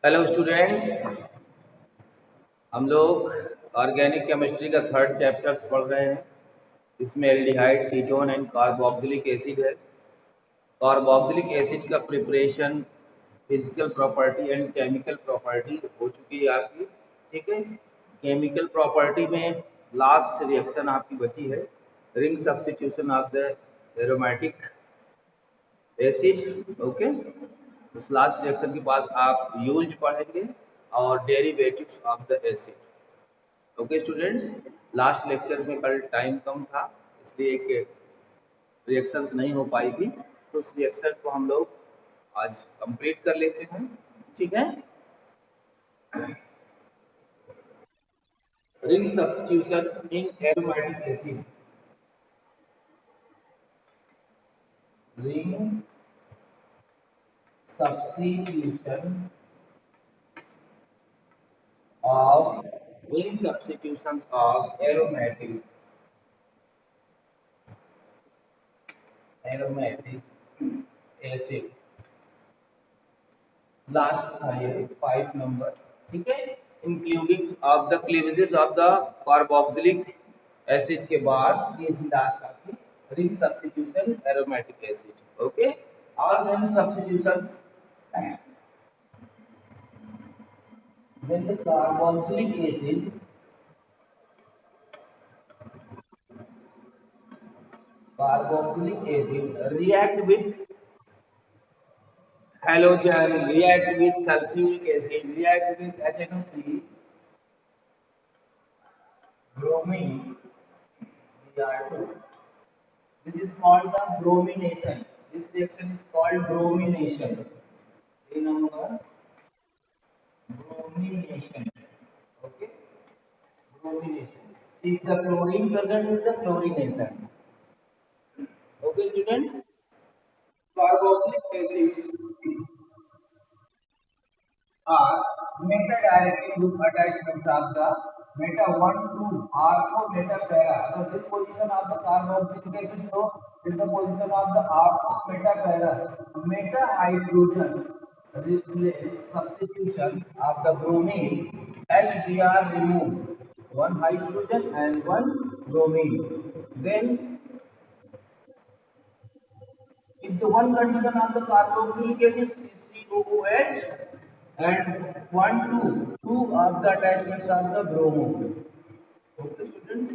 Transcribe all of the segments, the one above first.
Hello students, हम लोग organic chemistry का थर्ड चैप्टर्स पढ़ रहे हैं। इसमें aldehyde, ketone and carboxylic acid है। कार्बोक्सिलिक एसिड का preparation, physical property and chemical property हो चुकी है आपकी। ठीक है, केमिकल प्रॉपर्टी में लास्ट रिएक्शन आपकी बची है ring substitution of the aromatic acid. Okay, उस लास्ट रिएक्शन के बाद आप यूज्ड पढ़ेंगे और derivatives of the acid. Okay students, last lecture में कल टाइम कम था इसलिए एक रिएक्शंस नहीं हो पाई थी, तो उस रिएक्शन को हम लोग आज कंप्लीट कर लेते हैं। ठीक है, ring substitutions in aromatic acid. Ring substitution of ring substitutions of aromatic acid। Last था ये 5 नंबर। ठीक है, including of the cleavages of the carboxylic acid के बाद ये भी लास्ट आपकी ring substitution aromatic acid. Okay, all ring substitutions when the carboxylic acid react with halogen, react with sulfuric acid, react with HNO3, bromine, Br2. This is called the bromination. This reaction is called bromination. You know the bromination. Okay, bromination. If the chlorine present with the chlorination. Okay, students. Carboxylic acids are meta-directing group attachments of the meta 1 to R4 meta para. So this position of the carboxylic acid, so is the position of the R4 meta para. Meta hydrogen replace substitution of the bromine HBr remove one hydrogen and one bromine. Then if the one condition of the carboxylic acid is COOH and 2 of the attachments of the bromo. Okay students,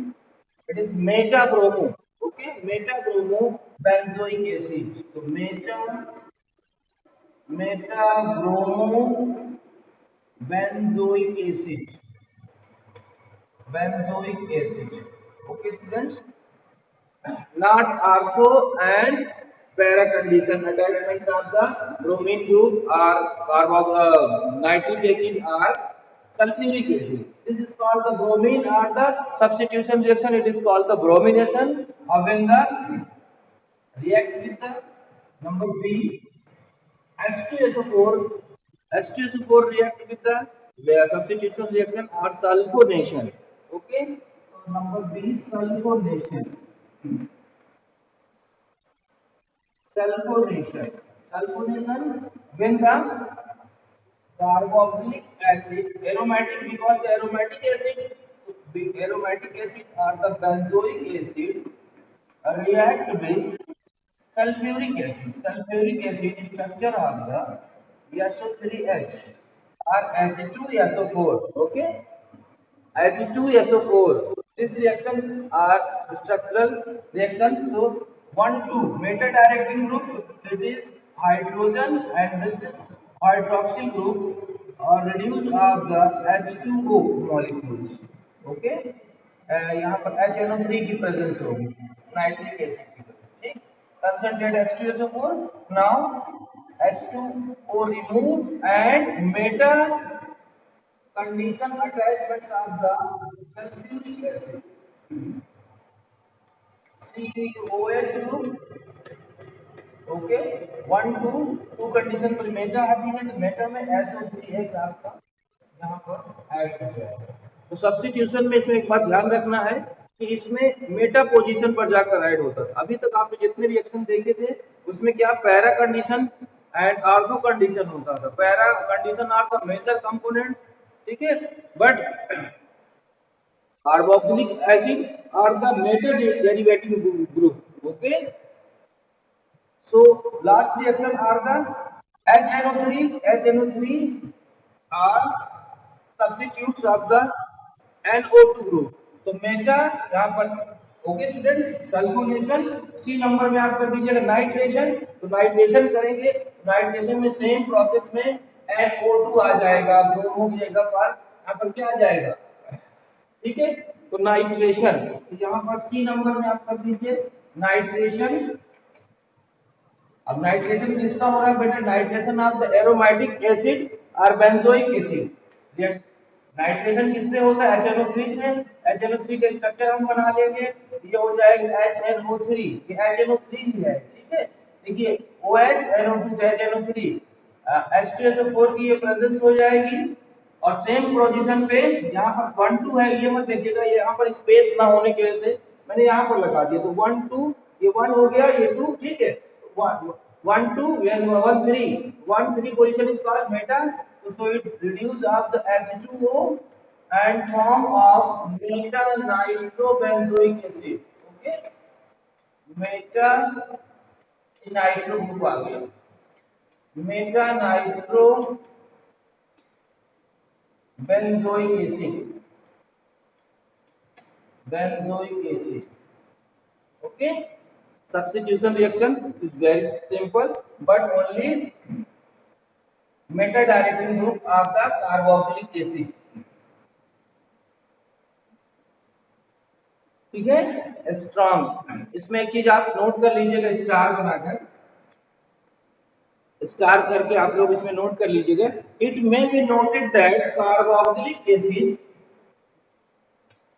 it is meta bromo. Okay, meta bromo benzoic acid. So meta bromo benzoic acid. Okay students, not ortho and para condition attachments of the bromine group or nitric acid or sulfuric acid. This is called the bromine or the substitution reaction. It is called the bromination. When the react with the number B, H2SO4 react with the substitution reaction or sulfonation. Okay, so number B is sulfonation. Sulfonation when the carboxylic acid aromatic, because the aromatic acid or the benzoic acid react with sulfuric acid. Sulfuric acid structure of the SO3H or H2SO4. Okay, H2SO4. This reaction are structural reaction. So 1,2 meta directing group, it is hydrogen, and this is hydroxyl group or reduced of the H2O molecules. Okay, यहाँ पर HNO3 की presence होगी, nitric acid की वजह से। Concentrate H2SO4. Now H2O removed and meta condition attachments of the sulfuric acid. COOH group. Okay, 1 2 condition पर Meta आती है, तो मेटा में SO3H आपका यहाँ पर ऐड हो जाएगा। तो सब्स्टिट्यूशन में इसमें एक बात ध्यान रखना है कि इसमें मेटा पोजीशन पर जाकर ऐड होता था। अभी तक आपने जितने रिएक्शन देखे थे उसमें क्या para condition and ortho condition होता था। Para condition are the major component, ठीक है, but carboxylic acid are the major derivative group. Okay, so last reaction are the HNO3 are substitutes of the NO2 group। तो major यहाँ पर, okay students, sulphonation C number में आप कर दीजिएगा nitration. तो नाइट्रेशन करेंगे, नाइट्रेशन में सेम प्रोसेस में NO2 आ जाएगा, ब्रोमो की जगह पर यहाँ पर क्या आ जाएगा, ठीक है। तो नाइट्रेशन, तो यहाँ पर सी नंबर में आप कर दीजिए नाइट्रेशन। अब नाइट्रेशन किसका हो रहा है बेटा, nitration of the aromatic acid और बेंजोइक एसिड। नाइट्रेशन किससे होता है, HNO3 से। HNO3 का स्ट्रक्चर हम बना लेंगे, ये हो जाएगा HNO3, ये HNO3 ही है, ठीक है। देखिए OH NO2 HNO3 H2SO4 की ये प्रेजेंस हो जाएगी, और सेम पोजीशन पे यहाँ पर 1 2 है, ये मत देखिएगा, यहाँ पर स्पेस ना होने की वजह से मैंने यहाँ पर लगा दिया। तो 1 2, ये 1 हो गया, ये 2, ठीक है। 1 2 1 3 1 3 position is called meta, so it reduce of the H2O and form of meta nitrobenzoic acid। okay, meta nitro group आ गया, meta nitro benzoic acid, benzoic acid. Okay, substitution reaction is very simple but only meta directing group of the carboxylic acid, ठीक है। Strong, इसमें एक चीज आप note कर लीजिएगा, स्टार बनाकर, स्टार करके आप लोग इसमें नोट कर लीजिएगा। It may be noted that carboxylic acid,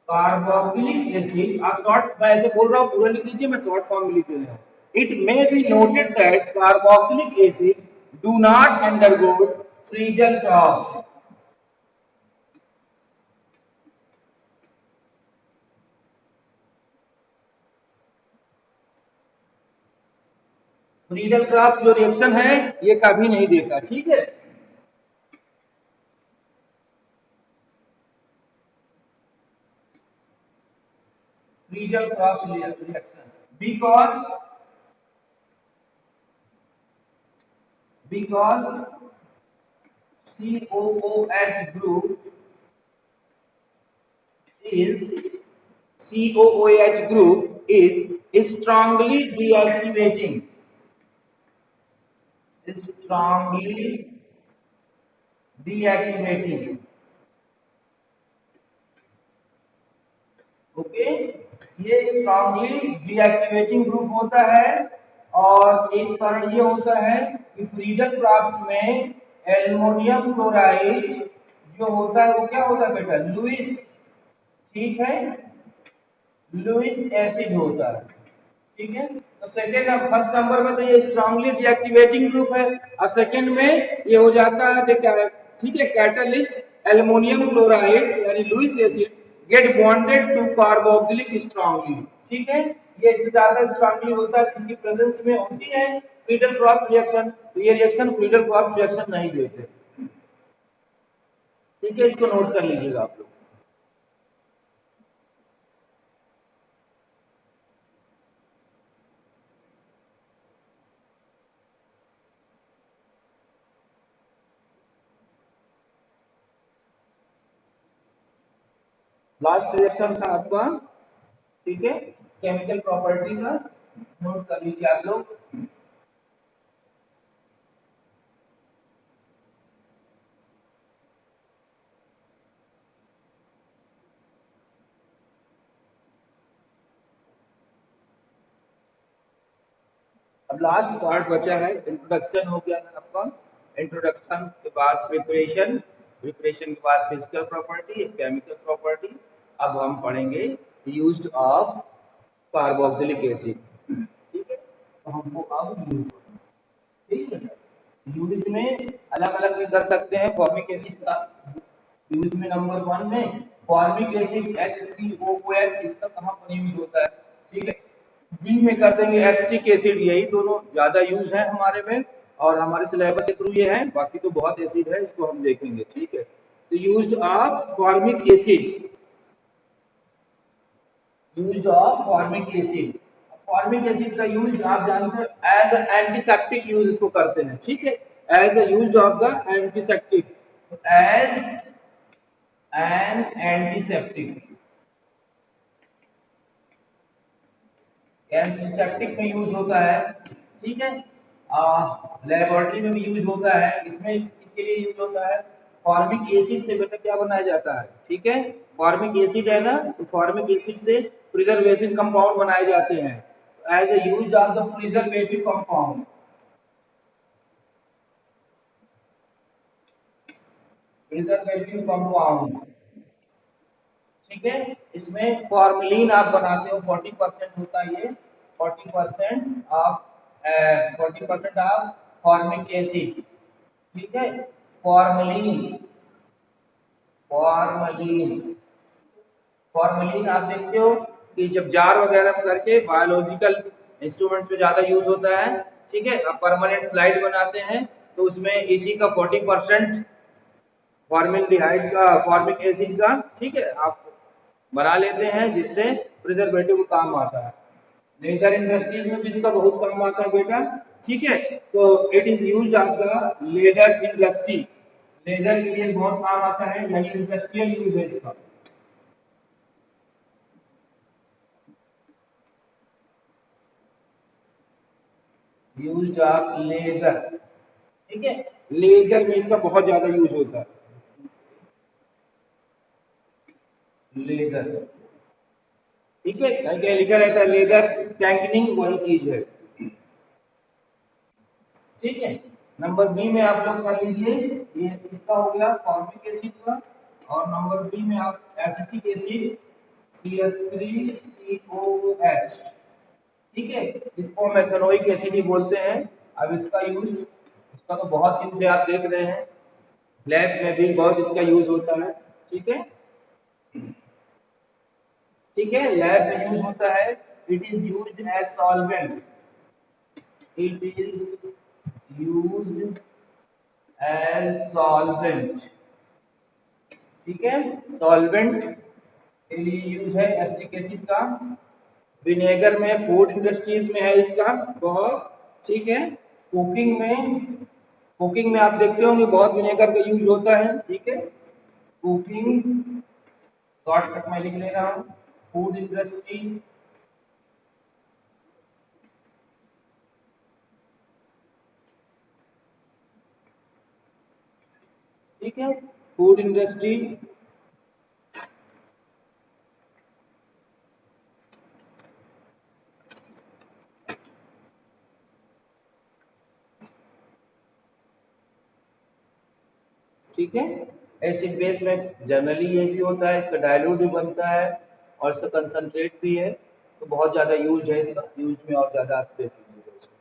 carboxylic acid, आप शॉर्ट, मैं ऐसे बोल रहा हूँ पूरा लिख लीजिए, मैं शॉर्ट फॉर्म में लिख दे रहा हूँ। It may be noted that carboxylic acid do not undergo frizzle cross. Friedel cross जो रिएक्शन है ये कभी नहीं देता, ठीक है। Friedel cross reaction because COOH group is strongly deactivating, okay, ये स्ट्रांगली डीएक्टिवेटिंग ग्रुप होता है। और एक कारण ये होता है कि फ्रीडल क्राफ्ट में एल्युमिनियम क्लोराइड जो होता है वो क्या होता है बेटा, लुईस, ठीक है, लुईस एसिड होता है, ठीक है। तो सेकेंड, फर्स्ट नंबर में तो ये स्ट्रांगली डीएक्टिवेटिंग ग्रुप है, और सेकेंड में ये हो जाता है, ठीक है, कैटलिस्ट एल्युमिनियम क्लोराइड यानी Lewis acid get bonded to carboxylic strongly, ठीक है। ये इससे ज्यादा स्ट्रांगली होता है, किसी प्रेजेंस में होती है फ्रीडल क्रॉस रिएक्शन, तो ये रिएक्शन फ्रीडल क्रॉस रिएक्शन नहीं देते, ठीक है। इसको नोट कर लीजिएगा आप लोग। लास्ट रिएक्शन था आपका, ठीक है, केमिकल प्रॉपर्टी का, नोट कर लीजिए आप लोग। अब लास्ट पार्ट बचा है, इंट्रोडक्शन हो गया आपका। इंट्रोडक्शन के बाद प्रिपरेशन, प्रिपरेशन के बाद फिजिकल प्रॉपर्टी, केमिकल प्रॉपर्टी। अब हम पढ़ेंगे यूज्ड ऑफ कार्बोक्सिलिक एसिड, ठीक है। तो हमको अब यूज, ठीक है, यूज में अलग अलग भी कर सकते हैं। फॉर्मिक एसिड का यूज में नंबर 1 में फॉर्मिक एसिड HCOOH, इसका कहां पर यूज होता है, ठीक है। बी में कर देंगे एसिटिक एसिड, यही दोनों ज्यादा यूज है हमारे में। और हमारे सिलेबस के थ्रू ये है, बाकी तो बहुत एसिड है, इसको हम देखेंगे, ठीक है। तो used of formic acid, use of formic acid, formic acid का यूज आप जानते हो एज एंटीसेप्टिक यूज इसको करते हैं, ठीक है, as a use of the antiseptic, as an antiseptic, antiseptic में यूज होता है, ठीक है। लेबोरेटरी में भी यूज होता है, इसमें इसके लिए यूज होता है। फॉर्मिक एसिड से बेटा क्या बनाया जाता है, ठीक है, फॉर्मिक एसिड है ना, तो फॉर्मिक एसिड से प्रिजर्वेशन कंपाउंड बनाए जाते हैं, as a use of the preservative compound, preservative compound, ठीक है। इसमें फॉर्मलिन आप बनाते हो, 40% होता है ये, 40% ऑफ 40% ऑफ फॉर्मिक एसिड, ठीक है। फॉर्मलिन, फॉर्मलिन, फॉर्मलिन आप देखते हो कि जब जार वगैरह में करके बायोलॉजिकल इंस्ट्रूमेंट्स में ज्यादा यूज होता है, ठीक है। आप परमानेंट स्लाइड बनाते हैं तो उसमें इसी का 40% फॉर्मल्डिहाइड का, फॉर्मिक एसिड का, ठीक है, आप बना लेते हैं, जिससे प्रिजर्वेटिव का काम आता है। लेदर इंडस्ट्रीज में भी इसका बहुत काम आता है बेटा, ठीक है। तो it is use of the leather industry, leather के लिए बहुत काम आता है, यानी इंडस्ट्रियल यूज है इसका। यूज ऑफ लेदर, ठीक है, लेदर में इसका बहुत ज्यादा यूज होता है, लेदर, ठीक है। क्या लिखा रहता है, लेदर टैंकनिंग, वही चीज है, ठीक है। नंबर बी में आप लोग कर लीजिए, ये इसका हो गया फॉर्मिक एसिड का, और नंबर बी में आप एसिटिक एसिड CH3COOH, ठीक है, इसको मेथनोइक एसिड ही बोलते हैं। अब इसका यूज, इसका तो बहुत यूज है, आप देख रहे हैं, लैब में भी बहुत इसका यूज होता है, ठीक है, ठीक है, लैब में यूज होता है। It is used as solvent, it is used as solvent, ठीक है, सॉल्वेंट के लिए यूज है एसिटिक एसिड का। विनेगर में, फूड इंडस्ट्रीज में है इसका बहुत, ठीक है। कुकिंग में, कुकिंग में आप देखते होंगे बहुत विनेगर का यूज होता है, ठीक है। कुकिंग, शॉर्टकट में लिख ले रहा हूँ, फूड इंडस्ट्री, ठीक है, फूड इंडस्ट्री, ठीक है। एसिड बेस में जनरली ये भी होता है, इसका डायल्यूट भी बनता है और इसका कंसंट्रेट भी है, तो बहुत ज्यादा यूज है इसका, यूज में और ज्यादा आप देख लीजिए इसको।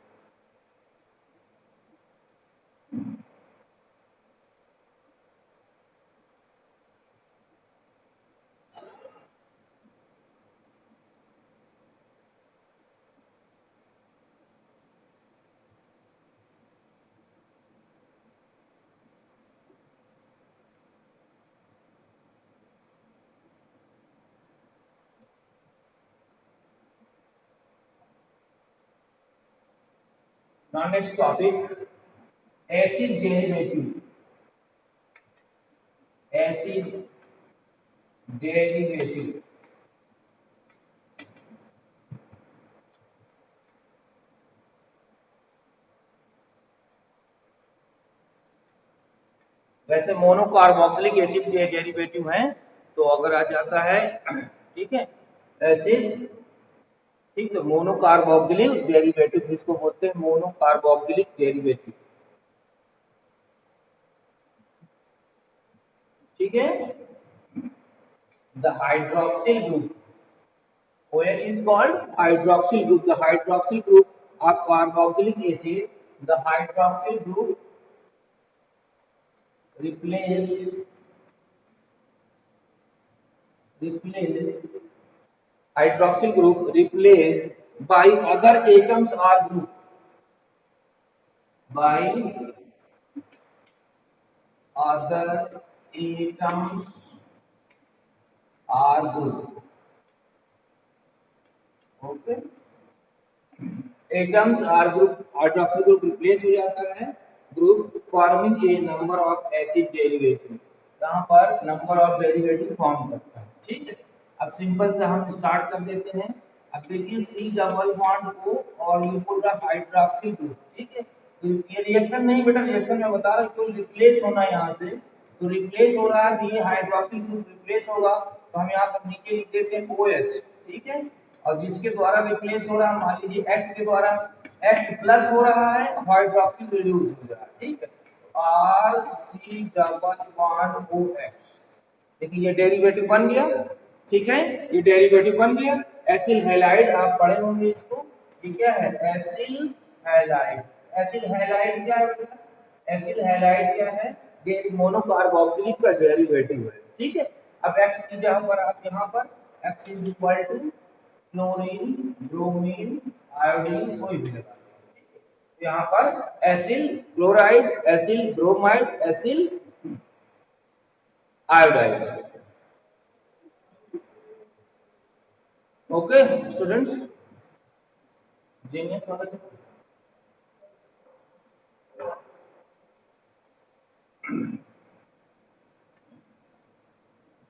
Now next topic, acid derivative, acid derivative, वैसे मोनोकार्बोक्सिलिक एसिड के डेरिवेटिव हैं, तो अगर आ जाता है, ठीक है, एसिड, ठीक, तो मोनोकार्बोक्सिलिक डेरिवेटिव जिसको बोलते हैं मोनोकार्बोक्सिलिक डेरिवेटिव, ठीक है। The hydroxyl group, OH is called hydroxyl group, the hydroxyl group of carboxylic acid, the hydroxyl group replaced hydroxyl group replaced by other atoms or group, by other atoms are group. Okay, atoms are group, hydroxyl group replace हो जाता है group forming a number of acid derivative, यहाँ पर number of derivative form करता है। ठीक है, अब सिंपल से हम स्टार्ट कर देते हैं। अब देखिए सी डबल बॉन्ड को और ये बोल रहा हाइड्रोक्सी ग्रुप। ठीक है, तो ये रिएक्शन नहीं बेटा, रिएक्शन में बता रहा हूँ रिप्लेस होना है यहाँ से, तो रिप्लेस हो रहा है कि ये हाइड्रोक्सी ग्रुप रिप्लेस होगा, तो हम यहाँ पर नीचे लिख देते हैं OH। ठीक है, और जिसके द्वारा रिप्लेस हो रहा है मान लीजिए X के द्वारा, X प्लस हो रहा है, हाइड्रोक्सी रिड्यूस हो रहा है। ठीक है, R C double bond OH, देखिए ये डेरिवेटिव बन गया। ठीक है, ये डेरिवेटिव बन गया। एसिल हैलाइड आप पढ़े होंगे इसको, ये क्या है एसिल हैलाइड। एसिल हैलाइड क्या है, एसिल हैलाइड क्या है, ये मोनोकार्बोक्सिलिक का डेरिवेटिव है। ठीक है, अब X की जगह पर आप यहाँ पर X is equal to chlorine, bromine, iodine कोई भी लगा, यहाँ पर acyl chloride, acyl bromide, acyl iodide. Okay students, genius वाला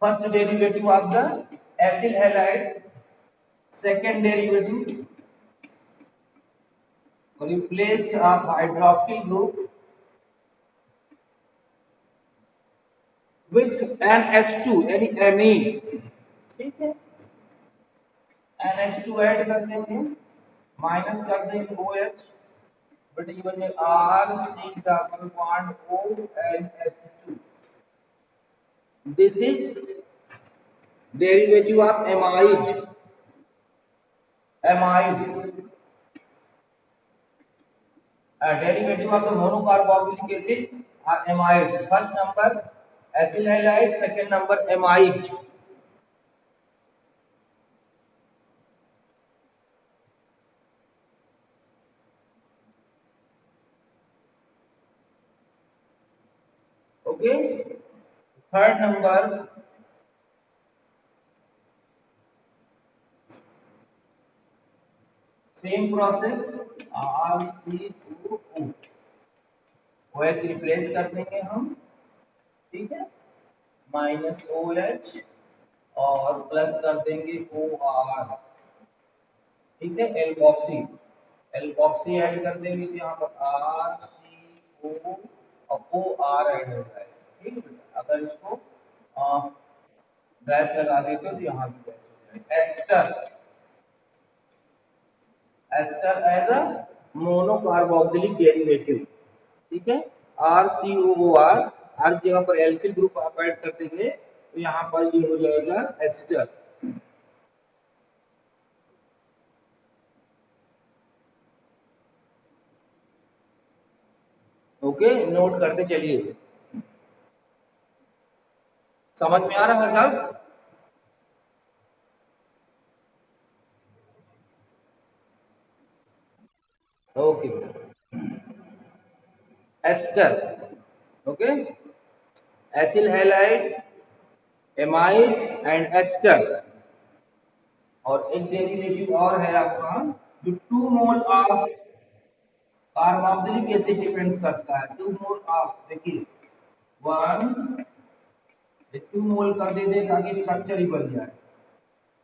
first derivative of the acyl halide, second derivative replace of hydroxyl group with NH2 यानी amine। ठीक है, NH2 add कर देंगे, माइनस कर देंगे OH, बट ये बन जाएगा RC double bond ONH2। This is derivative of amide, amide derivative of the monocarboxylic acid are amide, first number acyl halide, second number amide। okay, third number same process R3O, OH replace कर देंगे हम। ठीक है, minus OH और plus कर देंगे OR। ठीक है, एल्कोक्सी, एल्कोक्सी ऐड कर देंगे तो यहाँ पर RCO और OR ऐड हो जाएगा। ठीक है, अगर इसको गैस लगा देते तो यहाँ भी गैस हो जाएगा। Ester, ester as a monocarboxylic derivative. ठीक है, RCOOR, हर जगह पर एल्किल ग्रुप आप ऐड कर देंगे तो यहाँ पर ये हो जाएगा एस्टर। ओके, नोट करते चलिए, समझ में आ रहा है सब? Okay, ester, okay, acyl halide, amide and ester. और एक डेरिवेटिव और है आपका जो 2 mole of carboxylic acid depend करता है। 2 मोल ऑफ, देखिए 1 2 मोल कर दे दे ताकि स्ट्रक्चर ही बन जाए।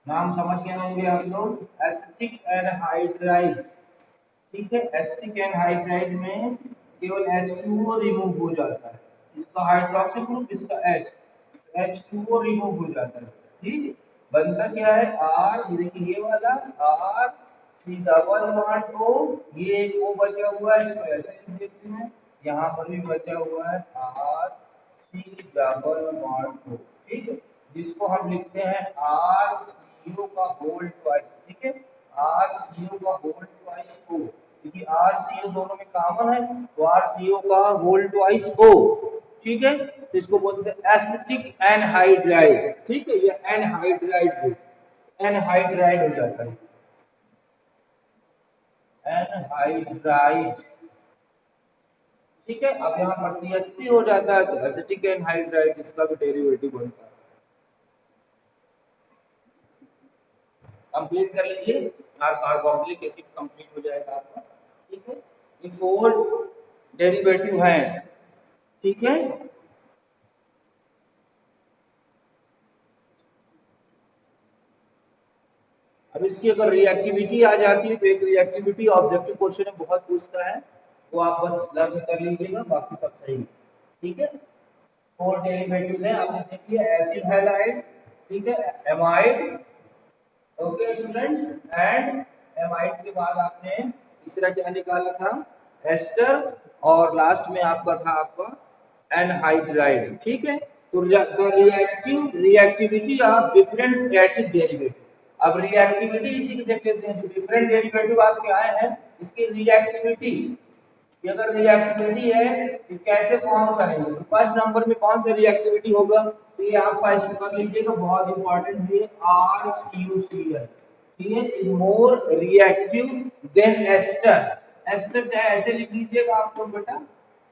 नाम समझ गए होंगे आप लोग, एसिटिक एनहाइड्राइड। ठीक है, एसिटिक एनहाइड्राइड में केवल H2O रिमूव हो जाता है, इसका हाइड्रोक्सिल ग्रुप, इसका H, H2O रिमूव हो जाता है। ठीक है, बनता क्या है R, देखिए ये वाला R C double bond O, ये एक O बचा हुआ है, इसको ऐसे लिख देते हैं, यहाँ पर भी बचा हुआ है R C double bond O। ठीक है, जिसको हम लिखते हैं RCO का होल ट्वाइस। ठीक है, RCO का होल ट्वाइस O, क्योंकि RCO दोनों में कॉमन है तो RCO का होल ट्वाइस O। ठीक है, तो इसको बोलते हैं एसिटिक एनहाइड्राइड। ठीक है, ये एनहाइड्राइड, एनहाइड्राइड हो जाता है, एनहाइड्राइड। ठीक है। अब यहाँ पर CH3 हो जाता है तो एसिटिक एनहाइड्राइड, इसका भी डेरिवेटिव बनता है। कंप्लीट कर लीजिए, कार्बोक्सिलिक एसिड कंप्लीट हो जाएगा आपका। ठीक है, ये 4 डेरिवेटिव हैं। ठीक है, अब इसकी अगर रिएक्टिविटी आ जाती है तो एक रिएक्टिविटी ऑब्जेक्टिव क्वेश्चन में बहुत पूछता है, वो आप बस लर्न कर लीजिएगा, बाकी सब सही है। ठीक है, 4 डेरिवेटिव्स हैं, आपने देख लिया, एसिड हैलाइड, ठीक है, amide, okay students, and amide के बाद आपने तीसरा क्या निकाला था, एस्टर, और लास्ट में आपका था आपका एनहाइड्राइड। ठीक है, तो the reactivity of different acid derivative. अब रिएक्टिविटी इसी को देख लेते हैं, जो डिफरेंट डेरिवेटिव आपके आए हैं इसकी रिएक्टिविटी, ये अगर रिएक्टिविटी है तो कैसे फॉर्म करेंगे, तो फर्स्ट नंबर में कौन सा रिएक्टिविटी होगा, तो ये आपका इसको कर लीजिएगा, बहुत इंपॉर्टेंट है, RCuCl। ठीक है, is more reactive than ester. Ester चाहे ऐसे लिख लीजिएगा आप लोग बेटा,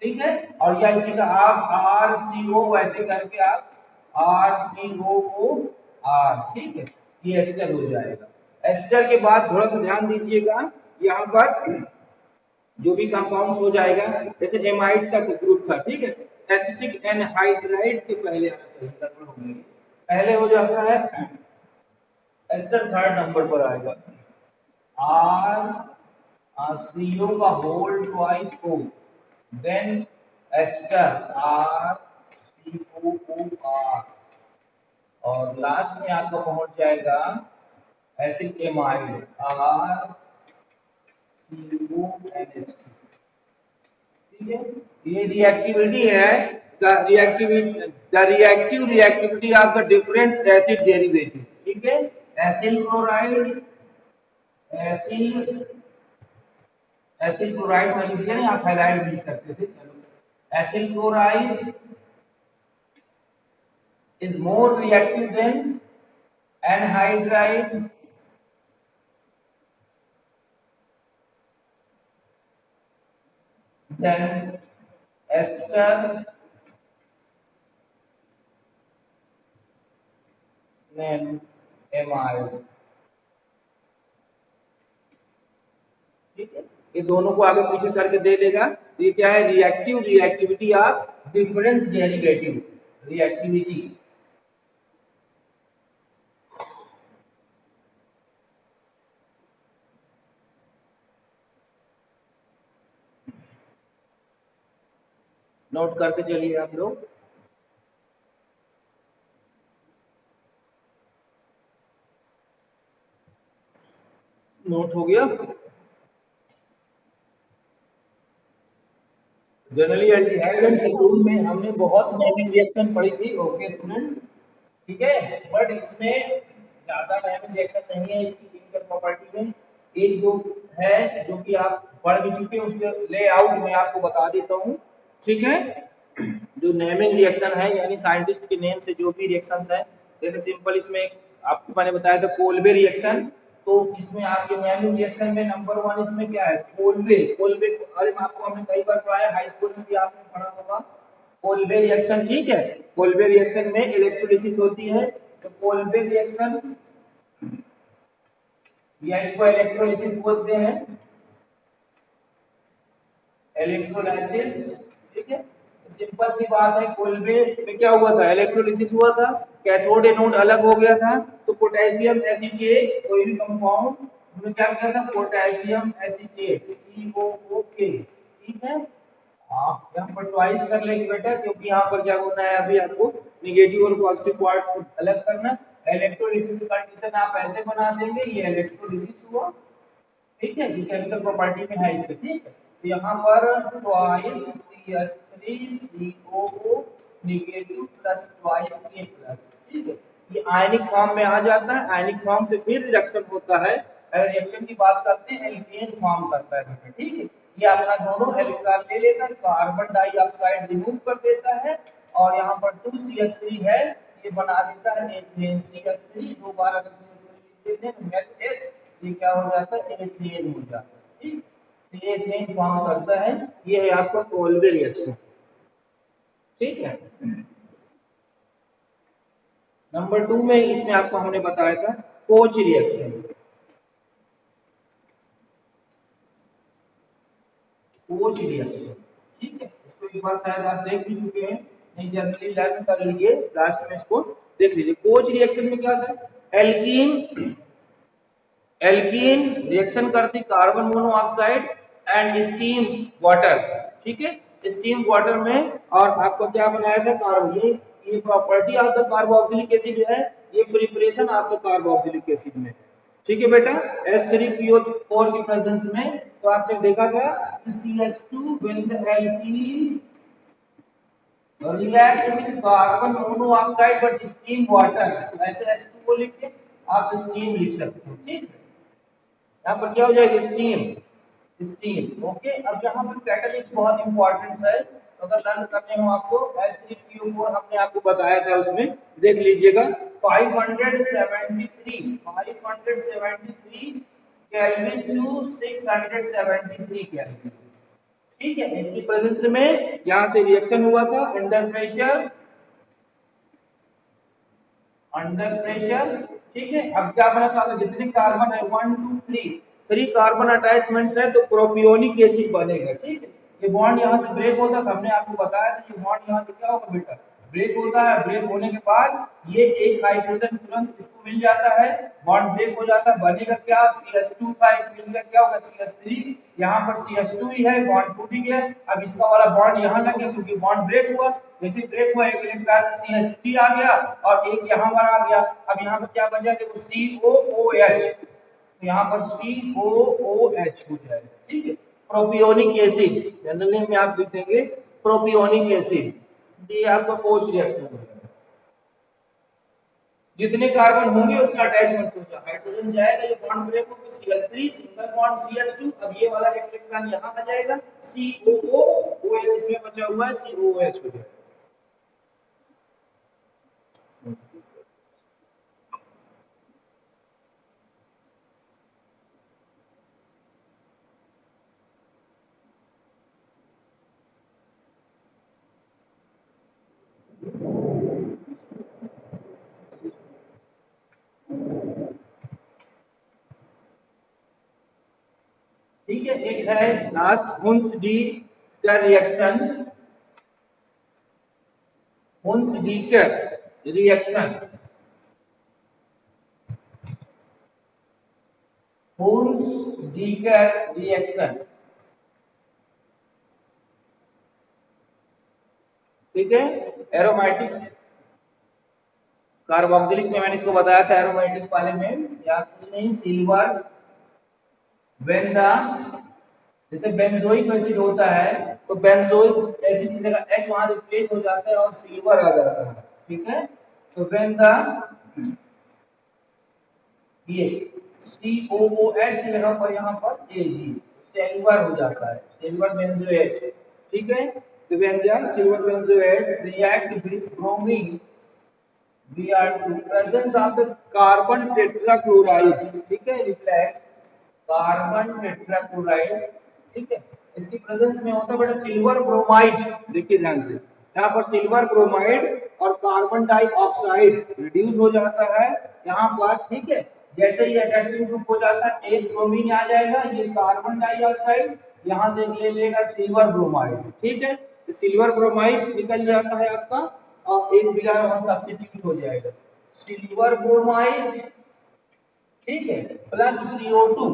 ठीक है, और या इसी का आप RCO ऐसे करके आप RCOOR, ठीक है, ये एस्टर हो जाएगा। एस्टर के बाद थोड़ा सा ध्यान दीजिएगा, यहाँ पर जो भी कंपाउंड्स हो जाएगा, जैसे एमाइड का ग्रुप था, ठीक है, एसिटिक एनहाइड्राइड के पहले आना चाहिए, गड़बड़ हो गई, पहले हो जाता है एस्टर, थर्ड नंबर पर आएगा, आर CO का whole twice O, then ester RCOOR, और लास्ट में आपका पहुंच जाएगा एसिड एमाइड RCONH। ठीक है, ये रिएक्टिविटी है, the reactive reactivity of the different acid derivative. ठीक है, acyl chloride, acyl acyl chloride का लिख दिया ना, आप हैलाइड भी लिख सकते थे, चलो, acyl chloride is more reactive then anhydride, then ester, then amide। ठीक है, ये दोनों को आगे पीछे करके दे देगा, तो ये क्या है, reactive reactivity of difference derivative, reactivity. Note करके चलिए आप लोग। नोट हो गया। जनरली एल्डिहाइड एंड कीटोन में हमने बहुत नेमिंग रिएक्शन पढ़ी थी, ओके स्टूडेंट्स, ठीक है, बट इसमें ज्यादा नेमिंग रिएक्शन नहीं है इसकी केमिकल प्रॉपर्टी में, एक दो है जो कि आप पढ़ भी चुके हैं, उसके लेआउट मैं आपको बता देता हूँ। ठीक है, जो नेमिंग रिएक्शन है यानी साइंटिस्ट के नेम से जो भी रिएक्शंस है, जैसे सिंपल इसमें आपको मैंने बताया था कोल्बे रिएक्शन, तो इसमें आपके नेमिंग रिएक्शन में नंबर 1 इसमें क्या है, कोल्बे। कोल्बे अरे आपको हमने कई बार पढ़ाया, हाई स्कूल में भी आपने पढ़ा होगा कोल्बे रिएक्शन। ठीक है, कोल्बे रिएक्शन में इलेक्ट्रोलिसिस होती है, तो कोल्बे रिएक्शन या इसको इलेक्ट्रोलिसिस बोलते हैं, इलेक्ट्रोलाइसिस। ठीक है, तो सिंपल सी बात है, कोल्बे में क्या हुआ था, इलेक्ट्रोलिसिस हुआ था, कैथोड एनोड अलग हो गया था, तो पोटेशियम एसीटेट कोई भी कंपाउंड उन्होंने क्या किया था, पोटेशियम एसीटेट COOK। ठीक है, आप यहाँ पर ट्वाइस कर लेंगे बेटा, क्योंकि यहाँ पर क्या होना है, अभी आपको निगेटिव और पॉजिटिव पार्ट अलग करना। इलेक्ट्रोलिसिस की कंडीशन आप ऐसे बना देंगे, ये इलेक्ट्रोलिसिस हुआ, ठीक है, ये केमिकल प्रॉपर्टी में है इसके। ठीक है, तो यहाँ पर twice CH3CO negative plus twice K plus, ठीक है, ये आयनिक फॉर्म में आ जाता है, आयनिक फॉर्म से फिर रिएक्शन होता है, अगर रिएक्शन की बात करते हैं एल्केन फॉर्म करता है। ठीक है, ये अपना दोनों इलेक्ट्रॉन ले लेकर कार्बन डाइऑक्साइड रिमूव कर देता है, और यहाँ पर 2CH3 है, ये बना देता है एथेन। CH3 दो बार अगर देते हैं तो ये क्या हो जाता है, एथेन हो जाता है। ठीक, ये इथेन फॉर्म करता है। ये है आपका कोल्बे रिएक्शन, ठीक है। नंबर 2 में इसमें आपको हमने बताया था कोच रिएक्शन। कोच रिएक्शन, ठीक है, इसको एक बार शायद आप देख भी चुके हैं, नहीं जनरली लर्न कर लीजिए, लास्ट में इसको देख लीजिए। कोच रिएक्शन में क्या था, एल्कीन एल्कीन रिएक्शन करती carbon monoxide and steam water, ठीक है। स्टीम वाटर में और आपको क्या बनाया था, कार्बन, ये property of the carboxylic acid है, ये preparation of the carboxylic acid में, ठीक है बेटा। H3PO4 की प्रेजेंस में तो आपने देखा था CH2 when the alkene react with carbon monoxide but steam water, ऐसे H2O लिख के आप स्टीम लिख सकते हो, ठीक है। यहाँ पर क्या हो जाएगा, स्टीम, स्टीम, ओके। अब यहाँ पर कैटलिस्ट बहुत इंपॉर्टेंट है, तो अगर लर्न करने हो आपको H3PO4 हमने आपको बताया था, उसमें देख लीजिएगा 573 केल्विन टू 673 केल्विन, ठीक है। इसकी प्रेजेंस में यहाँ से रिएक्शन हुआ था अंडर प्रेशर, ठीक है। अब क्या बना था, जितने कार्बन है 1 2 3 कार्बन अटैचमेंट्स है तो प्रोपियोनिक एसिड बनेगा, ठीक है। ये बॉन्ड यहाँ से ब्रेक होता था, हमने आपको बताया था, ये बॉन्ड यहाँ से क्या होगा बेटा, ब्रेक होता है। ब्रेक होने के बाद ये एक हाइड्रोजन तुरंत इसको मिल जाता है, बॉन्ड ब्रेक हो जाता है, बनेगा क्या, CH2 का एक मिल गया, क्या होगा CH3, यहाँ पर CH2 ही है, बॉन्ड टूट गया। अब इसका वाला बॉन्ड यहाँ लग गया क्योंकि बॉन्ड ब्रेक हुआ, जैसे ब्रेक हुआ एक इलेक्ट्रॉन से CH3 आ गया और एक यहाँ पर आ गया। अब यहाँ पर क्या बचा, देखो COOH, तो यहाँ पर COOH हो जाएगा, ठीक है। प्रोपियोनिक एसिड, जनरली में आप लिख देंगे प्रोपियोनिक एसिड, ये आपका कोच रिएक्शन होगा। जितने कार्बन होंगे उतना अटैचमेंट होगा, हाइड्रोजन जाएगा, ये बॉन्ड ब्रेक होगा, CH3 सिंगल बॉन्ड CH2, अब ये वाला एक इलेक्ट्रॉन यहाँ आ जाएगा, COOH इसमें बचा हुआ है, COOH हो जाएगा। ठीक है, एक है लास्ट हुंस डी का रिएक्शन, हुंस डी का रिएक्शन, हुंस डी का रिएक्शन, ठीक है। एरोमेटिक कार्बोक्सिलिक में मैंने इसको बताया था, एरोमेटिक वाले में या कुछ नहीं, सिल्वर व्हेन द, जैसे बेंजोइक एसिड होता है तो बेंजोइक एसिड की जगह H वहां रिप्लेस हो जाता है और सिल्वर आ जाता है, ठीक है। तो व्हेन द, ये COOH की जगह पर यहाँ पर Ag सिल्वर हो जाता है, सिल्वर बेंजोएट, ठीक है। तो व्यंजन silver benzoate react with bromine Br2 presence of the carbon tetrachloride, ठीक है, रिफ्लेक्ट कार्बन टेट्राक्लोराइड, ठीक है। इसकी प्रेजेंस में होता है बेटा सिल्वर ब्रोमाइड, देखिए ध्यान से, यहाँ पर सिल्वर ब्रोमाइड और कार्बन डाइऑक्साइड रिड्यूस हो जाता है यहाँ पर, ठीक है। जैसे ही एडेनिन ग्रुप हो जाता है एक ब्रोमीन आ जाएगा, ये कार्बन डाइऑक्साइड यहाँ से ले लेगा सिल्वर ब्रोमाइड, ठीक है। तो सिल्वर ब्रोमाइड निकल जाता है आपका और एक बिगाड़ वहां सब्स्टिट्यूट हो जाएगा, सिल्वर ब्रोमाइड, ठीक है, प्लस CO2,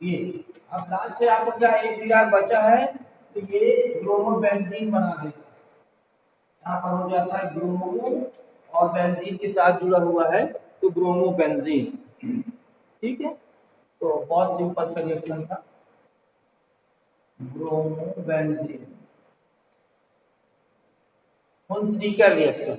ये अब लास्ट है आपको क्या, एक बिगाड़ बचा है तो ये ब्रोमो बेंजीन बना देगा, यहाँ पर हो जाता है ब्रोमो और बेंजीन के साथ जुड़ा हुआ है तो ब्रोमो बेंजीन, ठीक है। तो बहुत सिंपल सा रिएक्शन था, ब्रोमो बेंजीन, हुंस डी का रिएक्शन।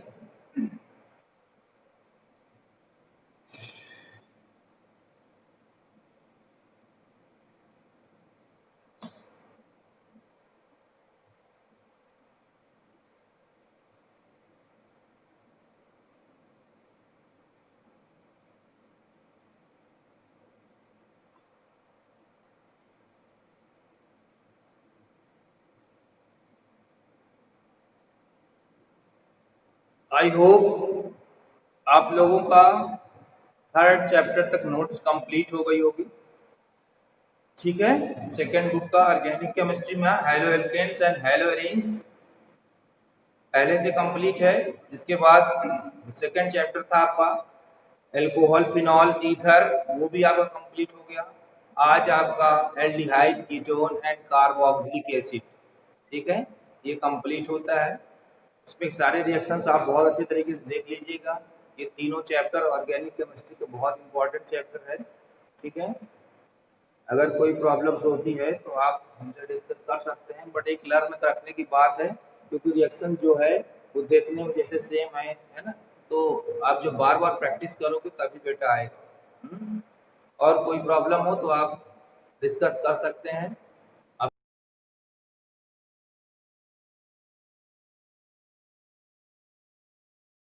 आई होप आप लोगों का थर्ड चैप्टर तक नोट्स कंप्लीट हो गई होगी। ठीक है, सेकेंड बुक का ऑर्गेनिक केमिस्ट्री में haloalkanes and haloarenes पहले से कंप्लीट है। इसके बाद सेकेंड चैप्टर था आपका एल्कोहल, फिनॉल, ईथर, वो भी आपका कंप्लीट हो गया। आज आपका aldehyde, ketone and carboxylic acid, ठीक है, ये कंप्लीट होता है। इसमें सारे रिएक्शंस आप बहुत अच्छे तरीके से देख लीजिएगा। ये तीनों चैप्टर ऑर्गेनिक केमिस्ट्री के बहुत इंपॉर्टेंट चैप्टर है। ठीक है, अगर कोई प्रॉब्लम्स होती है तो आप हमसे डिस्कस कर सकते हैं, बट एक लर्न करने की बात है, क्योंकि रिएक्शन जो है वो देखने में जैसे सेम है ना, तो आप जो बार बार प्रैक्टिस करोगे तभी बेटा आएगा। और कोई प्रॉब्लम हो तो आप डिस्कस कर सकते हैं।